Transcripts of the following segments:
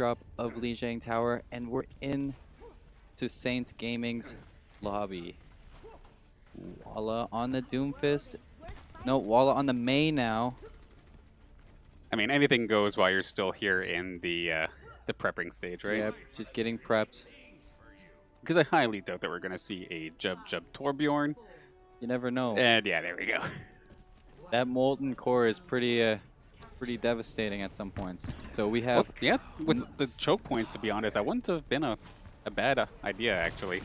backdrop of Lijiang Tower, and we're in to Saints Gaming's lobby. Walla on the Doomfist. No, Walla on the Mei now. I mean, anything goes while you're still here in the prepping stage, right? Yep, just getting prepped. Because I highly doubt that we're going to see a Jub Torbjorn. You never know. And yeah, there we go. That molten core is pretty devastating at some points. So we have... Well, yeah, with the choke points, to be honest, that wouldn't have been a bad idea, actually.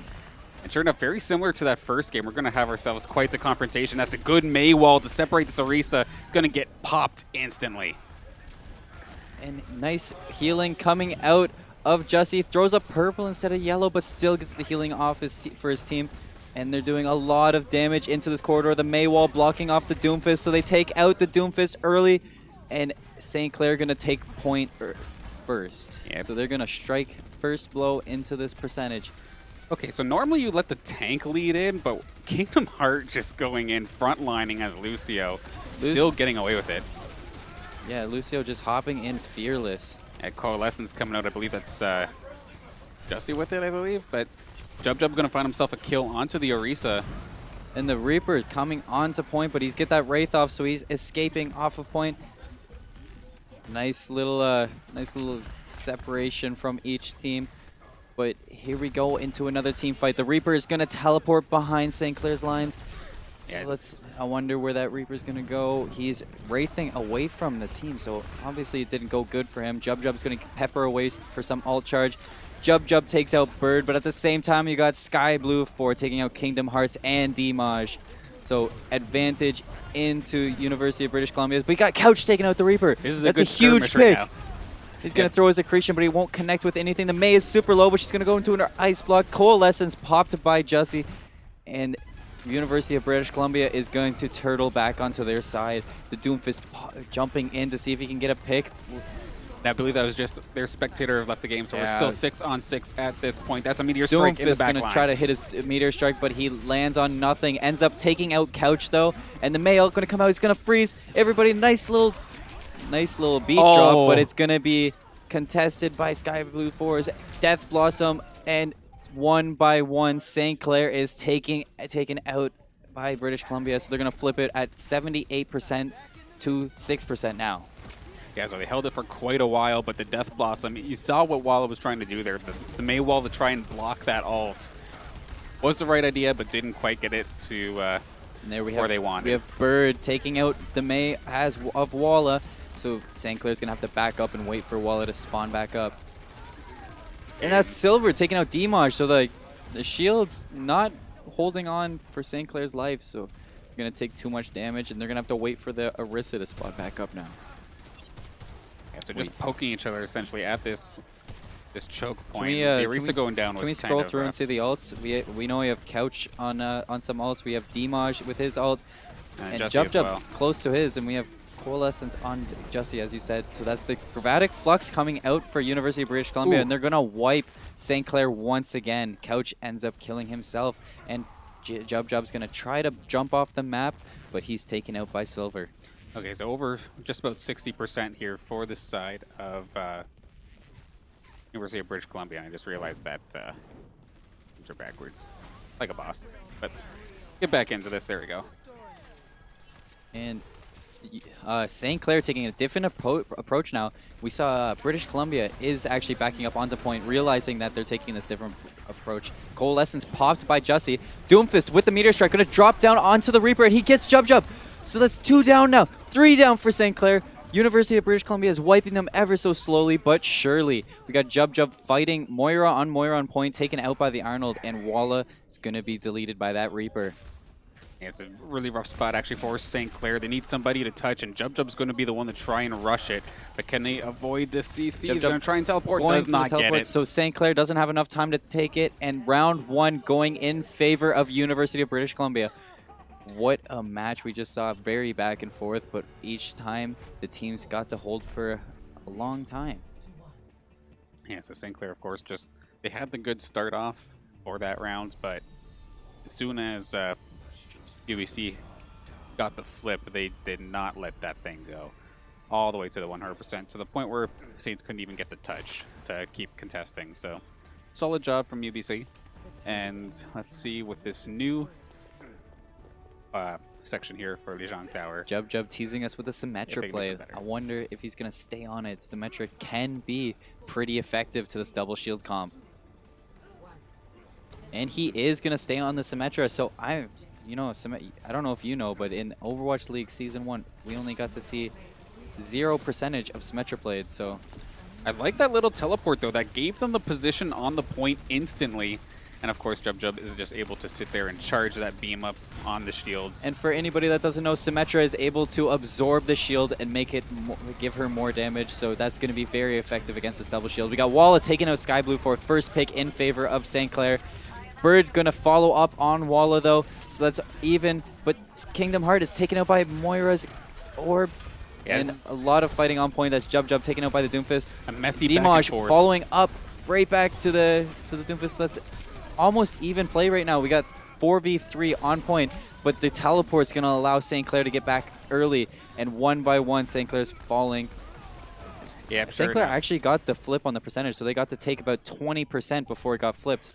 And sure enough, very similar to that first game, we're going to have ourselves quite the confrontation. That's a good Mei wall to separate this Orisa. It's going to get popped instantly. And nice healing coming out of Jussie. Throws up purple instead of yellow, but still gets the healing off for his team. And they're doing a lot of damage into this corridor. The Mei wall blocking off the Doomfist, so they take out the Doomfist early. And St. Clair going to take point first. Yep. So they're going to strike first blow into this percentage. Okay, so normally you let the tank lead in, but Kingdom Heart just going in, frontlining as Lucio, still getting away with it. Yeah, Lucio just hopping in fearless. Coalescence coming out, I believe that's Jussie with it, I believe, but Jub going to find himself a kill onto the Orisa. And the Reaper coming onto point, but he's get that Wraith off, so he's escaping off of point. Nice little separation from each team. But here we go into another team fight. The Reaper is going to teleport behind St. Clair's lines. So I wonder where that Reaper's going to go. He's wraithing away from the team, so obviously it didn't go good for him. Jub's going to pepper away for some ult charge. Jub takes out Bird, but at the same time you got Sky Blue for taking out Kingdom Hearts and Dimaj. So advantage into University of British Columbia. But we got Couch taking out the Reaper. That's a huge pick. Right, he's going to throw his accretion, but he won't connect with anything. The Mei is super low, but she's going to go into an ice block. Coalescence popped by Jussie. And University of British Columbia is going to turtle back onto their side. The Doomfist jumping in to see if he can get a pick. I believe that was just their spectator left the game, so we're still 6-on-6 at this point. That's a Meteor Strike in the back line. Going to try to hit his Meteor Strike, but he lands on nothing. Ends up taking out Couch, though. And the Mei ult going to come out. He's going to freeze everybody. Nice little beat drop, but it's going to be contested by Sky Blue Force. Death Blossom, and one by one, St. Clair is taken out by British Columbia. So they're going to flip it at 78% to 6% now. Yeah, so they held it for quite a while, but the Death Blossom, you saw what Walla was trying to do there. The Mei wall to try and block that ult was the right idea, but didn't quite get it to and there where they wanted. We have Bird taking out the Mei of Walla, so St. Clair's going to have to back up and wait for Walla to spawn back up. And that's Silver taking out Dimaj, so the shield's not holding on for St. Clair's life, so they're going to take too much damage, and they're going to have to wait for the Orisa to spawn back up now. Yeah, so just poking each other essentially at this choke point. The Orisa going down was Can we scroll through and see the ults? We know we have Couch on some ults. We have Dimaj with his ult, and Jub close to his, and we have Coalescence on Jussie, as you said. So that's the Gravatic Flux coming out for University of British Columbia, and they're going to wipe St. Clair once again. Couch ends up killing himself, and Jub's going to try to jump off the map, but he's taken out by Silver. Okay, so over just about 60% here for this side of University of British Columbia. I just realized that these are backwards, like a boss. But get back into this. There we go. And St. Clair taking a different approach now. We saw British Columbia is actually backing up onto point, realizing that they're taking this different approach. Coalescence popped by Jussie. Doomfist with the Meteor Strike going to drop down onto the Reaper, and he gets Jub. So that's 2 down now. 3 down for St. Clair. University of British Columbia is wiping them ever so slowly but surely. We got Jub fighting Moira on point, taken out by the Arnold, and Walla is going to be deleted by that Reaper. Yeah, it's a really rough spot actually for St. Clair. They need somebody to touch, and Jub's going to be the one to try and rush it. But can they avoid the CC? He's going to try and teleport. Does not get it. So St. Clair doesn't have enough time to take it, and round 1 going in favor of University of British Columbia. What a match we just saw. Very back and forth, but each time the teams got to hold for a long time. Yeah, so St. Clair, of course, they had the good start off for that round, but as soon as UBC got the flip, they did not let that thing go. all the way to the 100%, to the point where Saints couldn't even get the touch to keep contesting. So solid job from UBC. And let's see with this new section here for Lijiang Tower. Jub teasing us with a Symmetra play. I wonder if he's going to stay on it. Symmetra can be pretty effective to this double shield comp. And he is going to stay on the Symmetra. So I don't know if you know, but in Overwatch League Season 1, we only got to see 0% of Symmetra played. So I like that little teleport, though. That gave them the position on the point instantly. And of course, Jub is just able to sit there and charge that beam up on the shields. And for anybody that doesn't know, Symmetra is able to absorb the shield and make it give her more damage. So that's going to be very effective against this double shield. We got Walla taking out Sky Blue for first pick in favor of St. Clair. Bird going to follow up on Walla, though. So that's even. But Kingdom Heart is taken out by Moira's orb. Yes. And a lot of fighting on point. That's Jub taken out by the Doomfist. A messy Dimash back and forth. following up right back to the Doomfist. That's almost even play right now. We got 4v3 on point, but the teleport's going to allow St. Clair to get back early, and one by one, St. Clair's falling. Yeah, St. Clair actually got the flip on the percentage, so they got to take about 20% before it got flipped.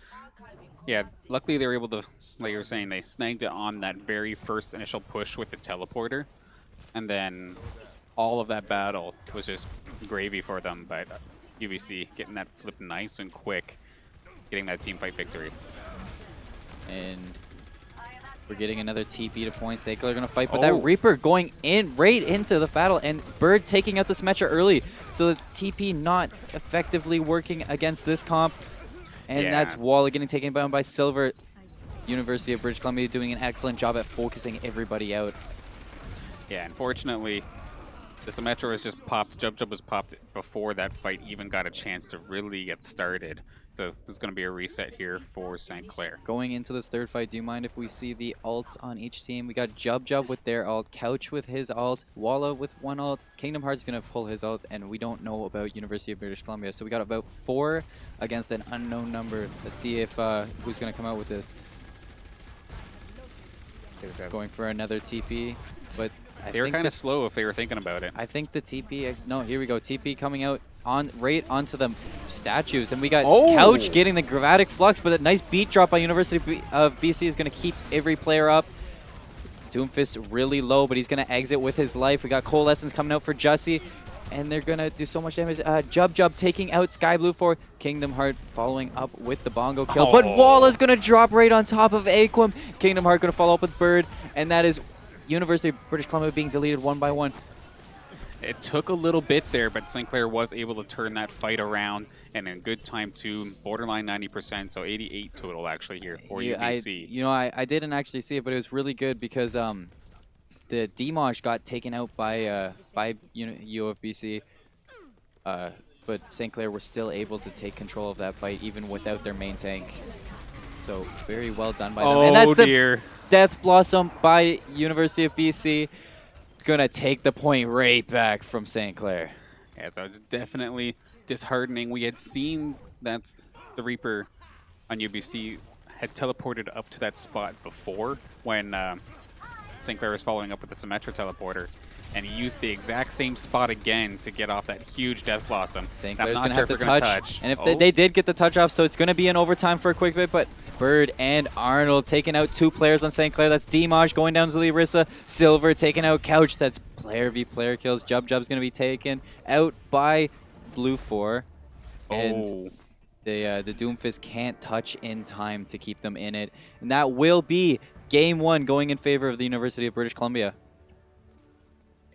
Yeah, luckily they were able to, like you were saying, they snagged it on that very first initial push with the teleporter, and then all of that battle was just gravy for them, but UBC getting that flip nice and quick, getting that team fight victory. And we're getting another TP to point. St. Clair are going to fight, but that Reaper going in right into the battle, and Bird taking out the Symmetra early. So the TP not effectively working against this comp. And that's Walla getting taken down by Silver. University of British Columbia doing an excellent job at focusing everybody out. Yeah, unfortunately, the Symmetra was just popped. Jub was popped before that fight even got a chance to really get started. So there's going to be a reset here for St. Clair. Going into this third fight, do you mind if we see the ults on each team? We got Jub with their ult, Couch with his ult, Walla with one ult, Kingdom Heart's going to pull his ult, and we don't know about University of British Columbia. So we got about 4 against an unknown number. Let's see if who's going to come out with this. Going for another TP, but they were kind of slow if they were thinking about it. I think the TP, no, here we go. TP coming out right onto the statues. And we got Couch getting the Gravatic Flux, but a nice beat drop by University of BC is going to keep every player up. Doomfist really low, but he's going to exit with his life. We got Coalescence coming out for Jussie, and they're going to do so much damage. Jub taking out Sky Blue for Kingdom Heart, following up with the Bongo kill. But Walla's going to drop right on top of Aquim. Kingdom Heart going to follow up with Bird, and that is University of British Columbia being deleted one by one. It took a little bit there, but St. Clair was able to turn that fight around, and in good time too, borderline 90%, so 88 total actually here for UBC. I didn't actually see it, but it was really good because the Dimash got taken out by UFBC, but St. Clair was still able to take control of that fight even without their main tank. So very well done by them. And that's the Death Blossom by University of BC. Gonna take the point right back from St. Clair. Yeah, so it's definitely disheartening. We had seen that the Reaper on UBC had teleported up to that spot before when St. Clair was following up with the Symmetra teleporter, and he used the exact same spot again to get off that huge Death Blossom. St. Clair's gonna have to touch. And if they did get the touch off, so it's gonna be an overtime for a quick bit, but Bird and Arnold taking out 2 players on St. Clair. That's Dimash going down to the Orisa. Silver taking out Couch. That's player v player kills. Jub's going to be taken out by Blue 4. And the Doomfist can't touch in time to keep them in it. And that will be game 1 going in favor of the University of British Columbia.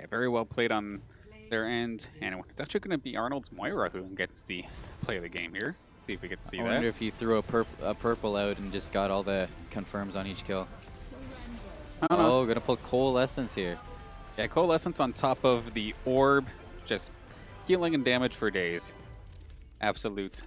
Yeah, very well played on their end. And it's actually going to be Arnold's Moira who gets the play of the game here. See if we could see that. I wonder if he threw a purple out and just got all the confirms on each kill. Gonna pull Coalescence here. Yeah, Coalescence on top of the orb, just healing and damage for days. Absolute